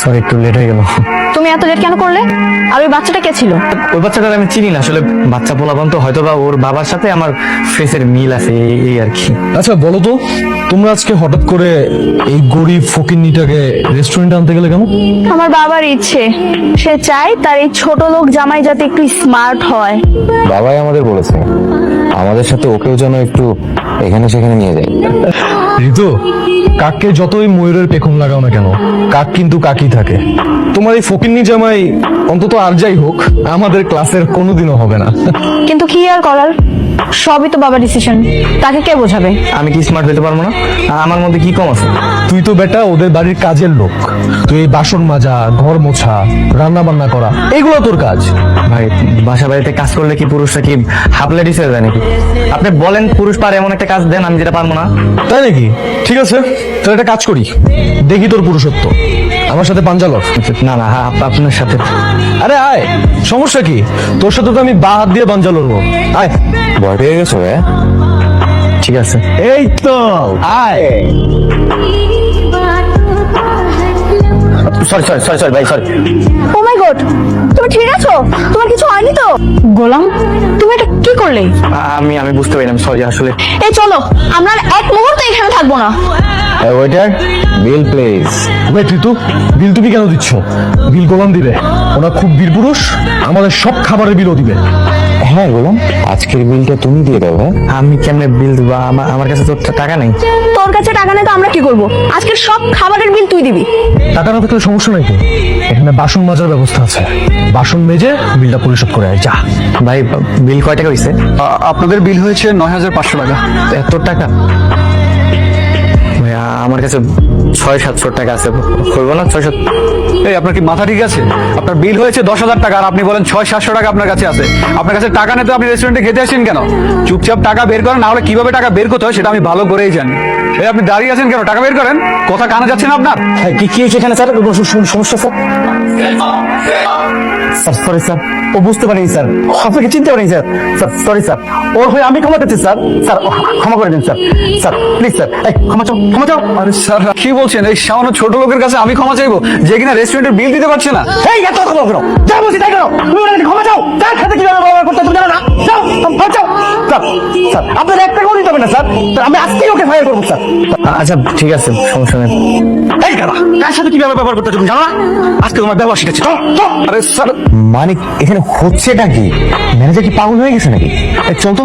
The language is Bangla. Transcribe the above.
সরি একটু লেট হয়ে গেল। তুমি এত লেট কেন করলে? আর ওই বাচ্চাটা কে ছিল? ওই বাচ্চাটা আমি চিনি না আসলে, বাচ্চা পোলাপান তো, হয়তো বা ওর বাবার সাথে আমার ফেসের মিল আছে, এই আর কি। আচ্ছা বলো তো, তোমরা আজকে হঠাৎ করে এই গরিব ফকিন্নিটাকে রেস্টুরেন্টে আনতে গেলে কেন? আমার বাবার ইচ্ছে, সে চায় তার এই ছোট লোক জামাই যাতে একটু স্মার্ট হয়। বাবাই আমাদের বলেছে আমাদের সাথে ওকেও যেন একটু এখানে সেখানে নিয়ে যায়। ঋতু, কাককে যতই ময়ূরের পেখম লাগাও না কেন, কাক কিন্তু কাকই থাকে। তোমার এই ফকিন্নি জামাই অন্তত আর যাই হোক আমাদের ক্লাসের কোনোদিনও হবে না। কিন্তু কি আর করার, সবই তো বাবার ডিসিশন, তাকে কে বোঝাবে? আমি কি স্মার্ট হতে পারবো না? আমার মধ্যে কি কম আছে? তুই তো বেটা ওদের বাড়ির কাজের লোক, তুই এই বাসন মাজা, ঘর মোছা, রান্না বান্না করা, এগুলো তোর কাজ। ভাই, বাসা বাড়িতে কাজ করলে কি পুরুষরা কি হাফ লেডিস হয়ে যায় নাকি? আপনি বলেন পুরুষ পারে এমন একটা কাজ দেন, আমি যেটা পারবো না। তাই নাকি? ঠিক আছে, তাহলে একটা কাজ করি, দেখি তোর পুরুষত্ব। আমার সাথে পাঞ্জালর। না না, আপনার সাথে। আরে আয়, সমস্যা কি? তোর সাথে তো আমি বা হাত দিয়ে পাঞ্জা লড়বো। আয়। ভয় পেয়ে গেছো? ঠিক আছে। এই তো আয়। সরি সরি সরি সরি ভাই, সরি। ও মাই গড, তুমি ঠিক আছো? তোমার কিছু হয়নি তো? গোলাম, তুমি এটা কি করলে? আমি বুঝতে পারিনি, সরি আসলে। এই চলো, আমরা আর এক মুহূর্ত এখানে থাকবো না। Waiter, bill please. ওয়েট ঋতু, বিল তুমি কেন দিচ্ছ? বিল গোলাম দিবে, ওরা খুব বীর পুরুষ, আমাদের সব খাবারের বিলও দিবে। হ্যাঁ গোলাম, আজকের বিলটা তুমি দিয়ে দাও। হ্যাঁ, আমি কেমনে বিল দেবো? আমার কাছে তো টাকা নেই। তোর কাছে টাকা নেই তো আমরা কি করবো? আজকের সব খাবারের বিল তুই দিবি। টাকা না থাকলে সমস্যা নাই তো, এখানে বাসন মাজার ব্যবস্থা আছে, বাসন মেজে বিলটা পরিশোধ করে আয়, যা। ভাই, বিল কয় টাকা হয়েছে? আপনাদের বিল হয়েছে 9,500 টাকা। এত টাকা? ভাই, আমার কাছে 600-700 টাকা আছে, করবো না? 600? এই আপনার কি মাথা ঠিক আছে? আপনার বিল হয়েছে 10,000 টাকা আর আপনি বলেন 600-700 টাকা আপনার কাছে আছে। আপনার কাছে টাকা নেই তো আপনি রেস্টুরেন্টে খেতে আসেন কেন? চুপচাপ টাকা বের করেন, না হলে কিভাবে টাকা বের করতে হয় সেটা আমি ভালো করেই জানি। এই আপনি দাঁড়িয়ে আছেন কেন? টাকা বের করেন। কথা কানে যাচ্ছে না আপনার? কি হয়েছে এখানে স্যার? সমস্যা স্যার? স্যার সরি স্যার, ও বুঝতে পারিনি স্যার, আপনাকে চিনতে পারিনি স্যার। স্যার সরি স্যার, ওর হয়ে আমি ক্ষমা চাচ্ছি স্যার। স্যার ক্ষমা করে দিন স্যার। স্যার প্লিজ স্যার, এই ক্ষমা চাও, ক্ষমা চাও। আরে স্যার কি বলছেন? এই সামান্য ছোট লোকের কাছে আমি ক্ষমা চাইবো যে কিনা রেস্টুরেন্টের বিল দিতে পারছে না? এই এত ক্ষমা করো, যা বলছি তাই করো। তুমি ওনার কাছে ক্ষমা চাও, তার সাথে কিভাবে ব্যবহার করতে তুমি জানো না? যাও ক্ষমা চাও। স্যার স্যার, আপনার একটা টাকাও দিতে হবে না স্যার, স্যার আমি আজকেই ওকে ফায়ার করবো স্যার। আচ্ছা ঠিক আছে, সমস্যা নেই। এই কারা, কার সাথে কিভাবে ব্যবহার করতে তুমি জানো না? আজকে তোমার ব্যবহার শিখেছি। আরে স্যার, মানে এখানে হচ্ছেটা কি? ম্যানেজার কি পাগল হয়ে গেছে নাকি? চল তো,